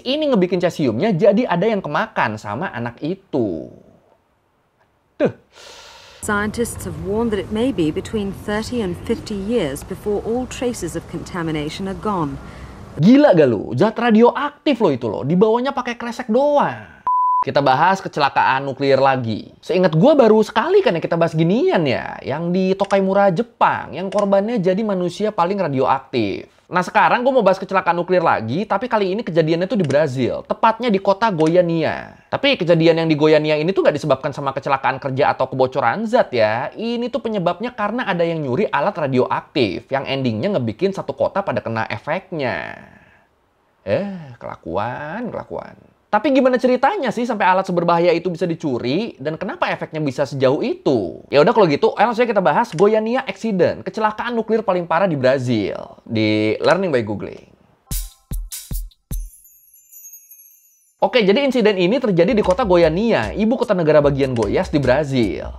ini ngebikin cesiumnya jadi ada yang kemakan sama anak itu. Tuh. Scientists have warned that it may be between 30 and 50 years before all traces of contamination are gone. Gila gak lu? Zat radioaktif lo itu lo. Dibawanya pakai kresek doang. Kita bahas kecelakaan nuklir lagi. Seingat gua baru sekali kan ya kita bahas ginian ya. Yang di Tokaimura, Jepang. Yang korbannya jadi manusia paling radioaktif. Nah sekarang gue mau bahas kecelakaan nuklir lagi, tapi kali ini kejadiannya tuh di Brazil, tepatnya di kota Goiânia. Tapi kejadian yang di Goiânia ini tuh gak disebabkan sama kecelakaan kerja atau kebocoran zat ya. Ini tuh penyebabnya karena ada yang nyuri alat radioaktif, yang endingnya ngebikin satu kota pada kena efeknya. Kelakuan. Tapi gimana ceritanya sih sampai alat seberbahaya itu bisa dicuri dan kenapa efeknya bisa sejauh itu? Ya udah kalau gitu, langsung aja kita bahas Goiânia Accident, kecelakaan nuklir paling parah di Brazil di Learning by Googling. Oke, jadi insiden ini terjadi di kota Goiânia, ibu kota negara bagian Goiás di Brazil,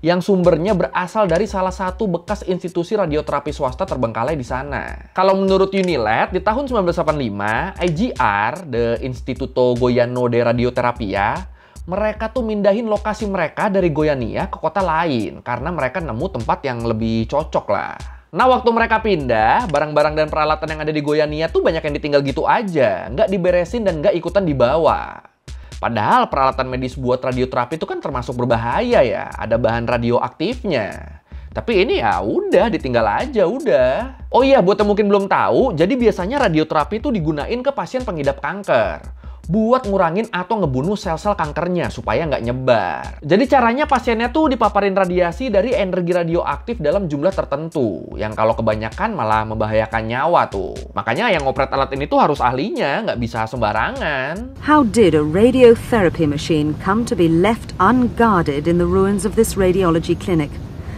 yang sumbernya berasal dari salah satu bekas institusi radioterapi swasta terbengkalai di sana. Kalau menurut Unilet, di tahun 1985, IGR, The Instituto Goiano de Radioterapia, mereka tuh mindahin lokasi mereka dari Goiânia ke kota lain, karena mereka nemu tempat yang lebih cocok lah. Nah, waktu mereka pindah, barang-barang dan peralatan yang ada di Goiânia tuh banyak yang ditinggal gitu aja, nggak diberesin dan nggak ikutan dibawa. Padahal peralatan medis buat radioterapi itu kan termasuk berbahaya ya, ada bahan radioaktifnya. Tapi ini ya udah ditinggal aja udah. Oh iya, buat yang mungkin belum tahu, jadi biasanya radioterapi itu digunain ke pasien pengidap kanker. Buat ngurangin atau ngebunuh sel-sel kankernya supaya nggak nyebar. Jadi caranya pasiennya tuh dipaparin radiasi dari energi radioaktif dalam jumlah tertentu. Yang kalau kebanyakan malah membahayakan nyawa tuh. Makanya yang ngopret alat ini tuh harus ahlinya, nggak bisa sembarangan. How did a radiotherapy machine come to be left unguarded in the ruins of this radiology clinic?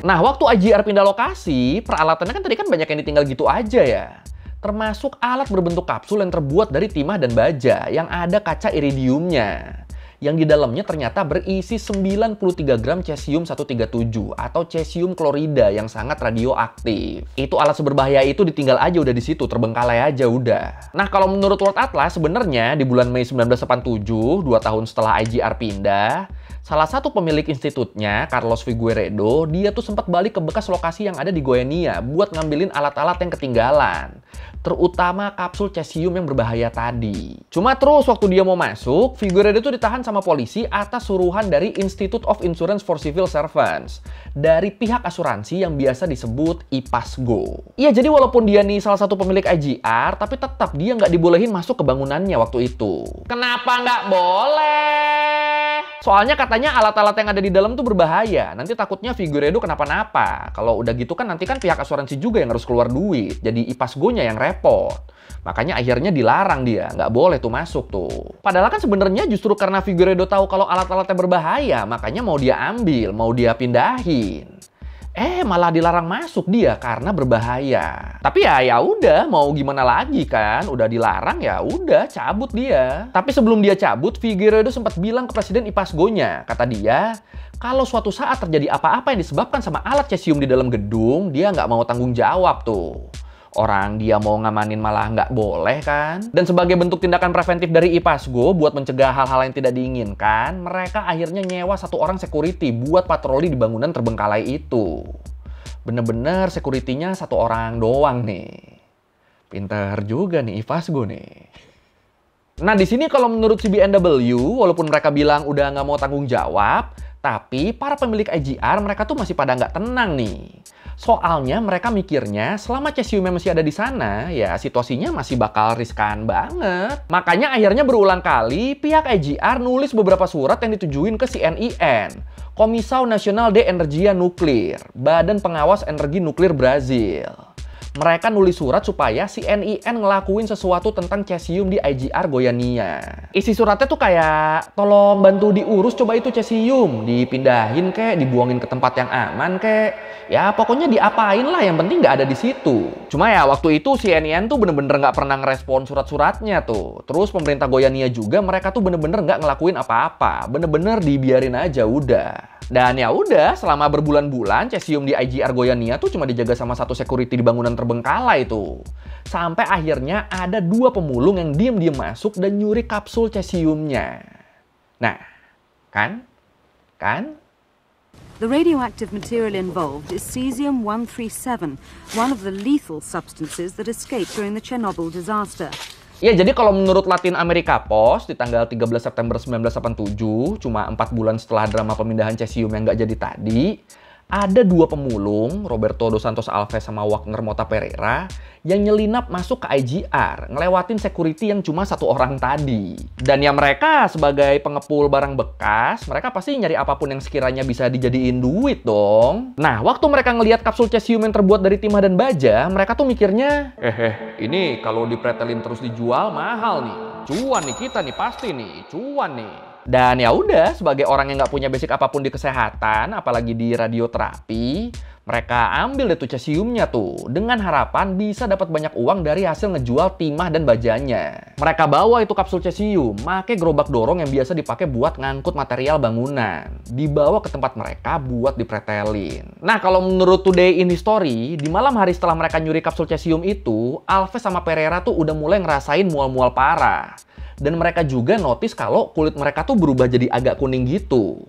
Nah, waktu IGR pindah lokasi, peralatannya kan tadi kan banyak yang ditinggal gitu aja ya. Termasuk alat berbentuk kapsul yang terbuat dari timah dan baja yang ada kaca iridiumnya. Yang di dalamnya ternyata berisi 93 gram cesium-137 atau cesium klorida yang sangat radioaktif. Itu alat seberbahaya itu ditinggal aja udah di situ, terbengkalai aja udah. Nah, kalau menurut World Atlas sebenarnya di bulan Mei 1987, 2 tahun setelah IGR pindah, salah satu pemilik institutnya, Carlos Figueiredo, dia tuh sempat balik ke bekas lokasi yang ada di Goiânia buat ngambilin alat-alat yang ketinggalan. Terutama kapsul cesium yang berbahaya tadi. Cuma terus waktu dia mau masuk, Figueiredo tuh ditahan sama polisi atas suruhan dari Institute of Insurance for Civil Servants. Dari pihak asuransi yang biasa disebut IPASGO. Iya, jadi walaupun dia nih salah satu pemilik IGR, tapi tetap dia nggak dibolehin masuk ke bangunannya waktu itu. Kenapa nggak boleh? Soalnya katanya alat-alat yang ada di dalam tuh berbahaya. Nanti takutnya Figueiredo kenapa-napa. Kalau udah gitu kan nanti kan pihak asuransi juga yang harus keluar duit. Jadi IPASGO-nya yang repot. Makanya akhirnya dilarang dia. Nggak boleh tuh masuk tuh. Padahal kan sebenarnya justru karena Figueiredo tahu kalau alat-alatnya berbahaya. Makanya mau dia ambil, mau dia pindahin. Malah dilarang masuk dia karena berbahaya. Tapi ya udah, mau gimana lagi kan? Udah dilarang ya udah cabut dia. Tapi sebelum dia cabut, Figueiredo sempat bilang ke presiden IPASGO-nya. Kata dia, kalau suatu saat terjadi apa-apa yang disebabkan sama alat cesium di dalam gedung, dia nggak mau tanggung jawab tuh. Orang dia mau ngamanin malah nggak boleh kan? Dan sebagai bentuk tindakan preventif dari IPASGO buat mencegah hal-hal yang tidak diinginkan, mereka akhirnya nyewa satu orang security buat patroli di bangunan terbengkalai itu. Bener-bener security-nya satu orang doang nih. Pinter juga nih IPASGO nih. Nah di sini kalau menurut CBNW, walaupun mereka bilang udah nggak mau tanggung jawab, tapi para pemilik IGR mereka tuh masih pada nggak tenang nih. Soalnya mereka mikirnya selama cesiumnya masih ada di sana, ya situasinya masih bakal riskan banget. Makanya akhirnya berulang kali pihak IGR nulis beberapa surat yang ditujuin ke CNIN, Comissão Nacional de Energia Nuclear, Badan Pengawas Energi Nuklir Brazil. Mereka nulis surat supaya CNIN ngelakuin sesuatu tentang cesium di IGR Goiânia. Isi suratnya tuh kayak, tolong bantu diurus coba itu cesium. Dipindahin kek, dibuangin ke tempat yang aman kek. Ya pokoknya diapain lah, yang penting nggak ada di situ. Cuma ya waktu itu CNIN tuh bener-bener nggak pernah ngerespon surat-suratnya tuh. Terus pemerintah Goiânia juga mereka tuh bener-bener nggak ngelakuin apa-apa. Bener-bener dibiarin aja udah. Dan ya udah, selama berbulan-bulan cesium di IGR Goiânia tuh cuma dijaga sama satu security di bangunan terbengkalai itu. Sampai akhirnya ada 2 pemulung yang diam-diam masuk dan nyuri kapsul cesiumnya. Nah, kan? The radioactive material involved is cesium-137, one of the lethal substances that escaped during the Chernobyl disaster. Ya, jadi kalau menurut Latin America Post, di tanggal 13 September 1987, cuma 4 bulan setelah drama pemindahan cesium yang nggak jadi tadi, ada 2 pemulung, Roberto dos Santos Alves sama Wagner Mota Pereira, yang nyelinap masuk ke IGR, ngelewatin security yang cuma 1 orang tadi. Dan ya mereka sebagai pengepul barang bekas, mereka pasti nyari apapun yang sekiranya bisa dijadiin duit dong. Nah, waktu mereka ngelihat kapsul cesium yang terbuat dari timah dan baja, mereka tuh mikirnya, ini kalau dipretelin terus dijual mahal nih. Cuan nih kita nih, pasti nih, cuan nih. Dan ya udah, sebagai orang yang nggak punya basic apapun di kesehatan, apalagi di radioterapi, mereka ambil deh tuh cesiumnya tuh, dengan harapan bisa dapat banyak uang dari hasil ngejual timah dan bajanya. Mereka bawa itu kapsul cesium, pakai gerobak dorong yang biasa dipakai buat ngangkut material bangunan, dibawa ke tempat mereka buat dipretelin. Nah, kalau menurut Today in History, di malam hari setelah mereka nyuri kapsul cesium itu, Alves sama Pereira tuh udah mulai ngerasain mual-mual parah. Dan mereka juga notice kalau kulit mereka tuh berubah jadi agak kuning gitu.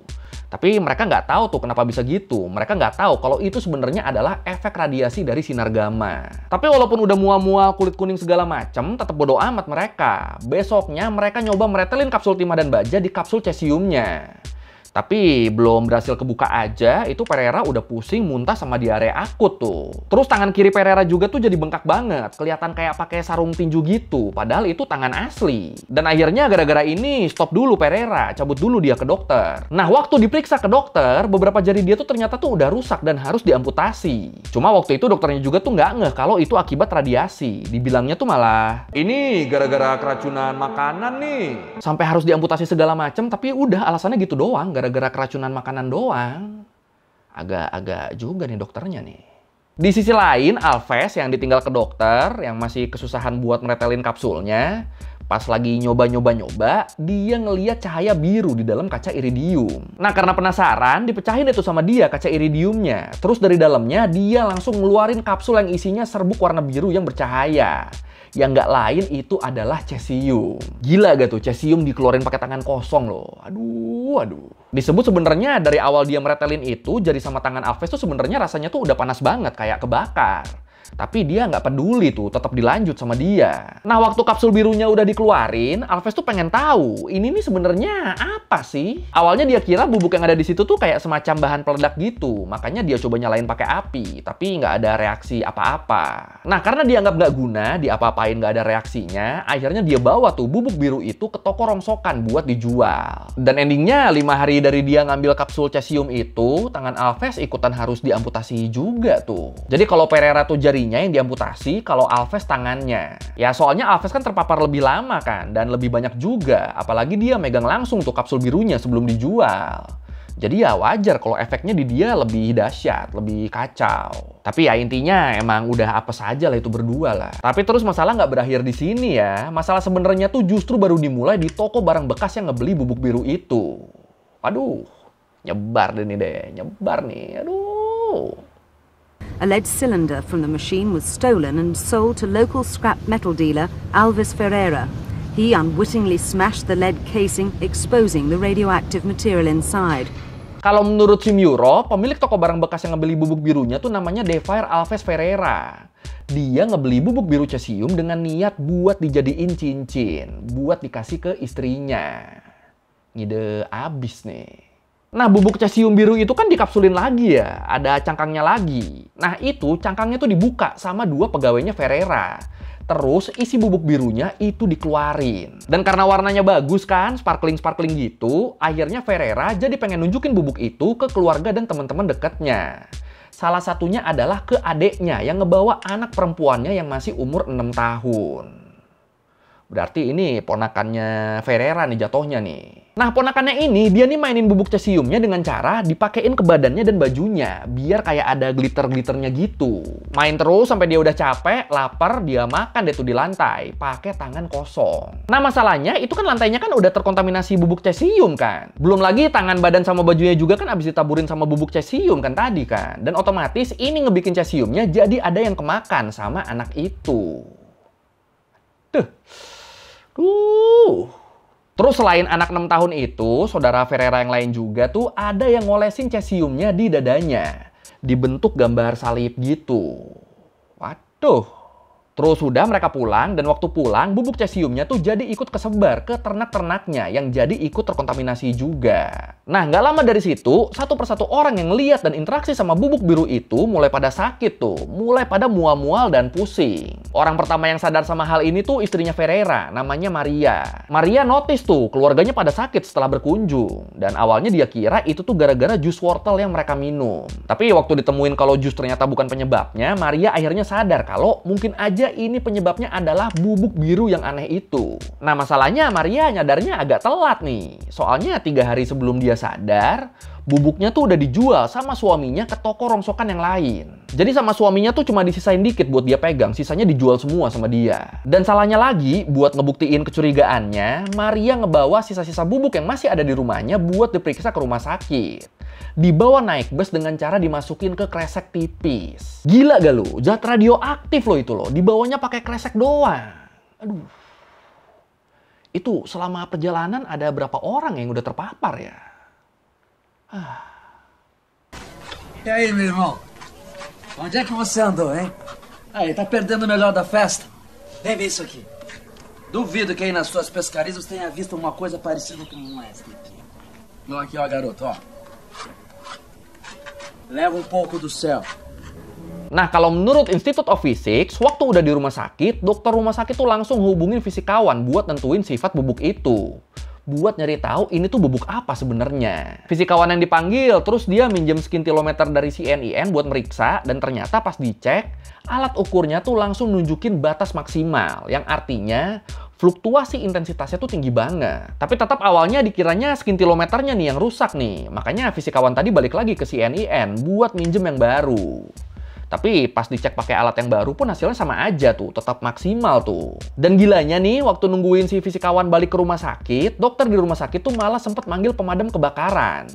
Tapi mereka nggak tahu tuh kenapa bisa gitu. Mereka nggak tahu kalau itu sebenarnya adalah efek radiasi dari sinar gamma. Tapi walaupun udah mual-mual kulit kuning segala macem, tetap bodo amat mereka. Besoknya mereka nyoba meretelin kapsul timah dan baja di kapsul cesiumnya. Tapi belum berhasil kebuka aja, itu Pereira udah pusing, muntah sama diare akut tuh. Terus tangan kiri Pereira juga tuh jadi bengkak banget, kelihatan kayak pakai sarung tinju gitu, padahal itu tangan asli. Dan akhirnya gara-gara ini stop dulu Pereira, cabut dulu dia ke dokter. Nah, waktu diperiksa ke dokter, beberapa jari dia tuh ternyata tuh udah rusak dan harus diamputasi. Cuma waktu itu dokternya juga tuh nggak ngeh kalau itu akibat radiasi. Dibilangnya tuh malah, ini gara-gara keracunan makanan nih. Sampai harus diamputasi segala macem, tapi udah alasannya gitu doang, gara-gara keracunan makanan doang. Agak-agak juga nih dokternya nih. Di sisi lain, Alves yang ditinggal ke dokter, yang masih kesusahan buat meretelin kapsulnya, pas lagi nyoba-nyoba, dia ngeliat cahaya biru di dalam kaca iridium. Nah, karena penasaran, dipecahin itu sama dia kaca iridiumnya. Terus dari dalamnya, dia langsung ngeluarin kapsul yang isinya serbuk warna biru yang bercahaya. Yang nggak lain itu adalah cesium. Gila gak tuh, cesium dikeluarin pakai tangan kosong loh. Aduh. Disebut sebenarnya dari awal dia meretelin itu, jari sama tangan Alves tuh sebenarnya rasanya tuh udah panas banget, kayak kebakar. Tapi dia nggak peduli tuh, tetap dilanjut sama dia. Nah, waktu kapsul birunya udah dikeluarin, Alves tuh pengen tahu, ini nih sebenarnya apa sih? Awalnya dia kira bubuk yang ada di situ tuh kayak semacam bahan peledak gitu. Makanya dia coba nyalain pakai api, tapi nggak ada reaksi apa-apa. Nah, karena dia anggap nggak guna, diapa-apain nggak ada reaksinya, akhirnya dia bawa tuh bubuk biru itu ke toko rongsokan buat dijual. Dan endingnya, 5 hari dari dia ngambil kapsul cesium itu, tangan Alves ikutan harus diamputasi juga tuh. Jadi kalau Pereira tuh jarinya yang diamputasi, kalau Alves tangannya. Ya soalnya Alves kan terpapar lebih lama kan, dan lebih banyak juga. Apalagi dia megang langsung tuh kapsul birunya sebelum dijual. Jadi ya wajar kalau efeknya di dia lebih dahsyat, lebih kacau. Tapi ya intinya emang udah apes aja lah itu berdua lah. Tapi terus masalah nggak berakhir di sini ya. Masalah sebenarnya tuh justru baru dimulai di toko barang bekas yang ngebeli bubuk biru itu. Aduh, nyebar nih. Aduh. A lead cylinder from the machine was stolen and sold to local scrap metal dealer Alves Ferreira. He unwittingly smashed the lead casing, exposing the radioactive material inside. Kalau menurut Sim Euro, pemilik toko barang bekas yang ngebeli bubuk birunya tuh namanya Devair Alves Ferreira. Dia ngebeli bubuk biru cesium dengan niat buat dijadiin cincin, buat dikasih ke istrinya. Ngide abis nih. Nah, bubuk cesium biru itu kan dikapsulin lagi ya, ada cangkangnya lagi. Nah, itu cangkangnya tuh dibuka sama 2 pegawainya Ferreira. Terus isi bubuk birunya itu dikeluarin. Dan karena warnanya bagus kan, sparkling gitu, akhirnya Ferreira jadi pengen nunjukin bubuk itu ke keluarga dan teman-teman dekatnya. Salah satunya adalah ke adeknya yang ngebawa anak perempuannya yang masih umur 6 tahun. Berarti ini ponakannya Ferreira nih jatuhnya nih. Nah, ponakannya ini, dia nih mainin bubuk cesiumnya dengan cara dipakein ke badannya dan bajunya, biar kayak ada glitter-glitternya gitu. Main terus sampai dia udah capek, lapar, dia makan deh tuh di lantai, pakai tangan kosong. Nah, masalahnya itu kan lantainya kan udah terkontaminasi bubuk cesium kan. Belum lagi tangan, badan, sama bajunya juga kan abis ditaburin sama bubuk cesium kan tadi kan. Dan otomatis ini ngebikin cesiumnya jadi ada yang kemakan sama anak itu. Terus selain anak 6 tahun itu, saudara Ferreira yang lain juga tuh ada yang ngolesin cesiumnya di dadanya. Dibentuk gambar salib gitu. Waduh. Terus sudah mereka pulang, dan waktu pulang bubuk cesiumnya tuh jadi ikut kesebar ke ternak-ternaknya yang jadi ikut terkontaminasi juga. Nah, nggak lama dari situ, satu persatu orang yang lihat dan interaksi sama bubuk biru itu mulai pada sakit tuh, mulai pada mual-mual dan pusing. Orang pertama yang sadar sama hal ini tuh istrinya Ferreira, namanya Maria. Maria notice tuh keluarganya pada sakit setelah berkunjung, dan awalnya dia kira itu tuh gara-gara jus wortel yang mereka minum. Tapi waktu ditemuin kalau jus ternyata bukan penyebabnya, Maria akhirnya sadar kalau mungkin aja ini penyebabnya adalah bubuk biru yang aneh itu. Nah, masalahnya Maria nyadarnya agak telat nih. Soalnya 3 hari sebelum dia sadar, bubuknya tuh udah dijual sama suaminya ke toko rongsokan yang lain. Jadi sama suaminya tuh cuma disisain dikit buat dia pegang, sisanya dijual semua sama dia. Dan salahnya lagi, buat ngebuktiin kecurigaannya, Maria ngebawa sisa-sisa bubuk yang masih ada di rumahnya buat diperiksa ke rumah sakit. Dibawa naik bus dengan cara dimasukin ke kresek tipis. Gila gak lu? Zat radioaktif loh itu loh. Dibawanya pakai kresek doang. Aduh. Itu selama perjalanan ada berapa orang yang udah terpapar ya? E aí, meu irmão? Onde é que você andou, hein? Aí, tá perdendo o melhor da festa? Vem ver isso aqui. Duvido que aí nas suas pescarias você tenha visto uma coisa parecida com essa aqui. Ó, aqui, ó, garoto, ó. Leva um pouco do céu. Nah, kalau menurut Institute of Physics, waktu udah di rumah sakit, dokter rumah sakit tuh langsung hubungin fisikawan buat nentuin sifat bubuk itu. Buat nyari tahu ini tuh bubuk apa sebenarnya. Fisikawan yang dipanggil, terus dia minjem skintilometer dari CNIN buat meriksa, dan ternyata pas dicek, alat ukurnya tuh langsung nunjukin batas maksimal, yang artinya fluktuasi intensitasnya tuh tinggi banget. Tapi tetap awalnya dikiranya skintilometernya nih yang rusak nih. Makanya fisikawan tadi balik lagi ke CNIN buat minjem yang baru. Tapi pas dicek pakai alat yang baru pun hasilnya sama aja tuh, tetap maksimal tuh. Dan gilanya nih, waktu nungguin si fisikawan balik ke rumah sakit, dokter di rumah sakit tuh malah sempet manggil pemadam kebakaran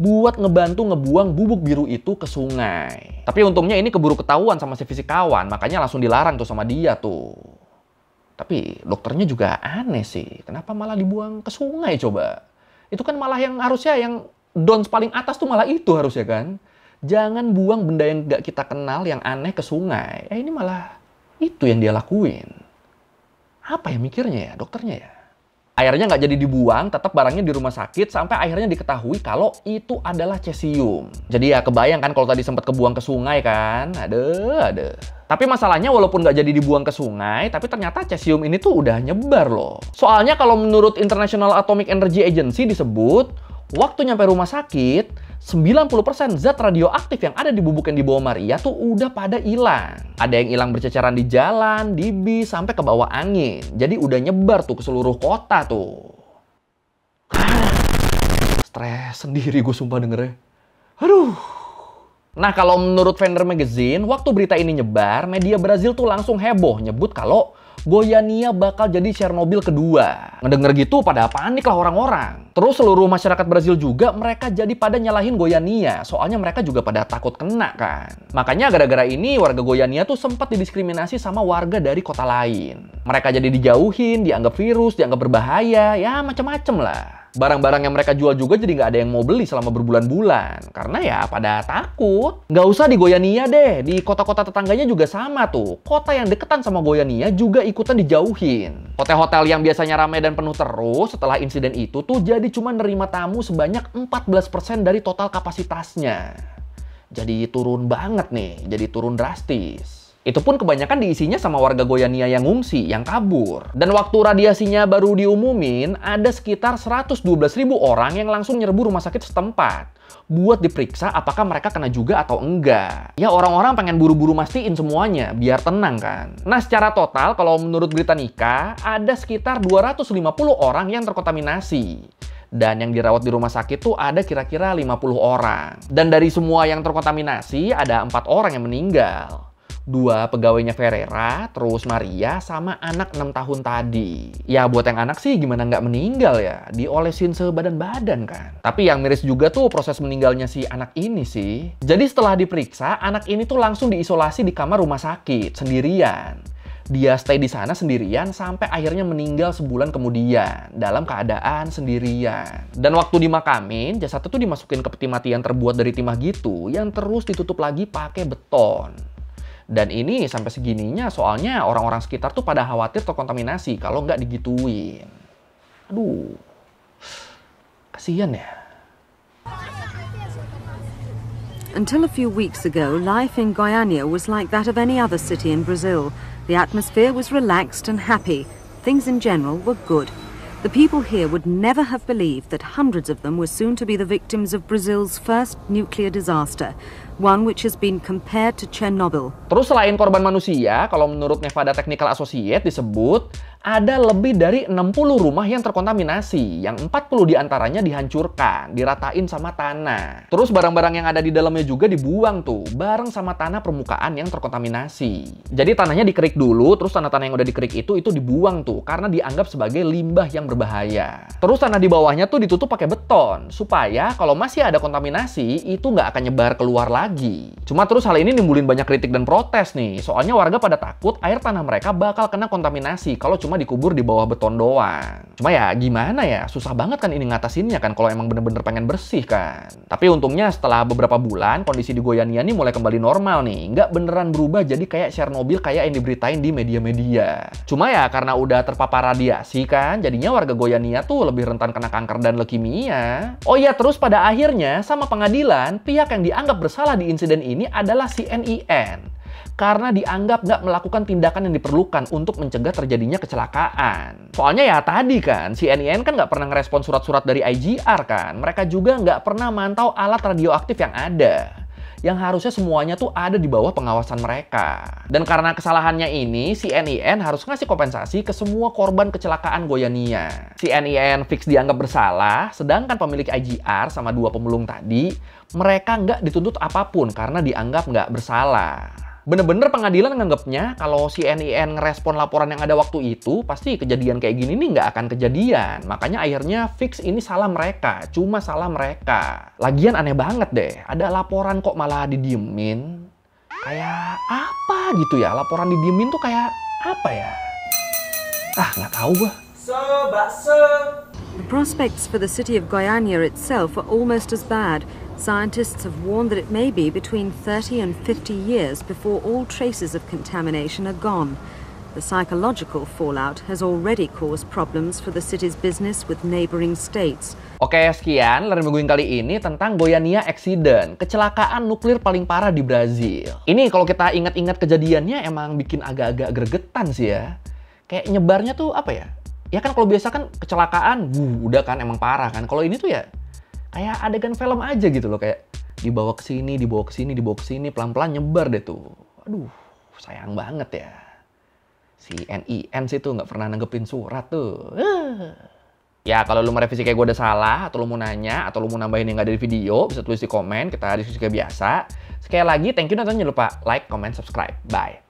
buat ngebantu ngebuang bubuk biru itu ke sungai. Tapi untungnya ini keburu ketahuan sama si fisikawan, makanya langsung dilarang tuh sama dia tuh. Tapi dokternya juga aneh sih, kenapa malah dibuang ke sungai coba? Itu kan malah yang harusnya yang dons paling atas tuh malah itu harusnya kan? Jangan buang benda yang gak kita kenal yang aneh ke sungai. Ini malah itu yang dia lakuin. Apa ya mikirnya ya dokternya ya? Akhirnya nggak jadi dibuang, tetap barangnya di rumah sakit sampai akhirnya diketahui kalau itu adalah cesium. Jadi ya kebayang kan kalau tadi sempat kebuang ke sungai kan? Ada. Tapi masalahnya walaupun nggak jadi dibuang ke sungai, tapi ternyata cesium ini tuh udah nyebar loh. Soalnya kalau menurut International Atomic Energy Agency disebut, waktu nyampe rumah sakit, 90% zat radioaktif yang ada di bubuk yang dibawa Maria tuh udah pada hilang. Ada yang hilang berceceran di jalan, di bis, sampai ke bawah angin. Jadi udah nyebar tuh ke seluruh kota tuh. Stres sendiri gue sumpah dengernya. Aduh. Nah, kalau menurut Vendor Magazine, waktu berita ini nyebar, media Brazil tuh langsung heboh nyebut kalau Goiânia bakal jadi Chernobyl kedua. Ngedenger gitu pada panik lah orang-orang. Terus seluruh masyarakat Brazil juga mereka jadi pada nyalahin Goiânia. Soalnya mereka juga pada takut kena kan. Makanya gara-gara ini warga Goiânia tuh sempat didiskriminasi sama warga dari kota lain. Mereka jadi dijauhin, dianggap virus, dianggap berbahaya, ya macem-macem lah. Barang-barang yang mereka jual juga jadi nggak ada yang mau beli selama berbulan-bulan. Karena ya pada takut. Nggak usah di Goiânia deh, di kota-kota tetangganya juga sama tuh. Kota yang deketan sama Goiânia juga ikutan dijauhin. Hotel-hotel yang biasanya ramai dan penuh terus setelah insiden itu tuh jadi cuma nerima tamu sebanyak 14% dari total kapasitasnya. Jadi turun banget nih, jadi turun drastis. Itu pun kebanyakan diisinya sama warga Goiânia yang ngungsi, yang kabur. Dan waktu radiasinya baru diumumin, ada sekitar 112.000 orang yang langsung nyerbu rumah sakit setempat buat diperiksa apakah mereka kena juga atau enggak. Ya orang-orang pengen buru-buru mastiin semuanya, biar tenang kan. Nah secara total, kalau menurut Britannica, ada sekitar 250 orang yang terkontaminasi. Dan yang dirawat di rumah sakit tuh ada kira-kira 50 orang. Dan dari semua yang terkontaminasi, ada 4 orang yang meninggal. 2 pegawainya Ferreira, terus Maria, sama anak 6 tahun tadi. Ya buat yang anak sih gimana nggak meninggal ya, diolesin sebadan-badan kan. Tapi yang miris juga tuh proses meninggalnya si anak ini sih. Jadi setelah diperiksa, anak ini tuh langsung diisolasi di kamar rumah sakit, sendirian. Dia stay di sana sendirian sampai akhirnya meninggal sebulan kemudian dalam keadaan sendirian. Dan waktu dimakamin, jasadnya tuh dimasukin ke peti mati yang terbuat dari timah gitu yang terus ditutup lagi pakai beton. Dan ini sampai segininya soalnya orang-orang sekitar tuh pada khawatir terkontaminasi kalau nggak digituin. Aduh, kasihan ya. Until a few weeks ago, life in Goiânia was like that of any other city in Brazil. The atmosphere was relaxed and happy. Things in general were good. The people here would never have believed that hundreds of them were soon to be the victims of Brazil's first nuclear disaster, one which has been compared to Chernobyl. Terus selain korban manusia, kalau menurut Nevada Technical Associates disebut ada lebih dari 60 rumah yang terkontaminasi, yang 40 diantaranya dihancurkan, diratain sama tanah. Terus barang-barang yang ada di dalamnya juga dibuang tuh, bareng sama tanah permukaan yang terkontaminasi. Jadi tanahnya dikerik dulu, terus tanah-tanah yang udah dikerik itu dibuang tuh, karena dianggap sebagai limbah yang berbahaya. Terus tanah di bawahnya tuh ditutup pakai beton, supaya kalau masih ada kontaminasi, itu nggak akan nyebar keluar lagi. Cuma terus hal ini nimbulin banyak kritik dan protes nih, soalnya warga pada takut air tanah mereka bakal kena kontaminasi kalau cuma dikubur di bawah beton doang. Cuma ya gimana ya, susah banget kan ini ngatasinnya kan kalau emang bener-bener pengen bersih kan. Tapi untungnya setelah beberapa bulan, kondisi di Goiânia nih mulai kembali normal nih. Nggak beneran berubah jadi kayak Chernobyl kayak yang diberitain di media-media. Cuma ya karena udah terpapar radiasi kan, jadinya warga Goiânia tuh lebih rentan kena kanker dan leukemia. Oh iya, terus pada akhirnya sama pengadilan, pihak yang dianggap bersalah di insiden ini adalah CNEN. Karena dianggap nggak melakukan tindakan yang diperlukan untuk mencegah terjadinya kecelakaan. Soalnya ya tadi kan, CNEN kan nggak pernah ngerespon surat-surat dari IGR kan. Mereka juga nggak pernah mantau alat radioaktif yang ada. Yang harusnya semuanya tuh ada di bawah pengawasan mereka. Dan karena kesalahannya ini, CNEN harus ngasih kompensasi ke semua korban kecelakaan Goiânia. CNEN fix dianggap bersalah, sedangkan pemilik IGR sama 2 pemulung tadi, mereka nggak dituntut apapun karena dianggap nggak bersalah. Bener-bener pengadilan nganggapnya kalau CNEN ngerespon laporan yang ada waktu itu, pasti kejadian kayak gini nih nggak akan kejadian. Makanya akhirnya fix ini salah mereka, cuma salah mereka. Lagian aneh banget deh, ada laporan kok malah didiemin. Kayak apa gitu ya, laporan didiemin tuh kayak apa ya? Ah, nggak tahu gua. The prospects for the city of Goiânia itself are almost as bad. Scientists have warned that it may be between 30 and 50 years before all traces of contamination are gone. The psychological fallout has already caused problems for the city's business with neighboring states. Oke, sekian Learn Mingguin kali ini tentang Goiânia Accident, kecelakaan nuklir paling parah di Brazil. Ini kalau kita ingat-ingat kejadiannya emang bikin agak-agak gregetan sih ya. Kayak nyebarnya tuh apa ya? Ya kan kalau biasa kan kecelakaan, udah kan emang parah kan. Kalau ini tuh ya kayak adegan film aja gitu loh, kayak dibawa ke sini, dibawa ke sini, dibawa ke sini, pelan-pelan nyebar deh tuh. Aduh, sayang banget ya. Si NIN sih tuh nggak pernah nanggepin surat tuh. Ya kalau lu mau revisi kayak gue udah salah, atau lu mau nanya, atau lu mau nambahin yang nggak ada di video, bisa tulis di komen, kita diskusi kayak biasa. Sekali lagi, thank you, dan jangan lupa like, comment, subscribe. Bye.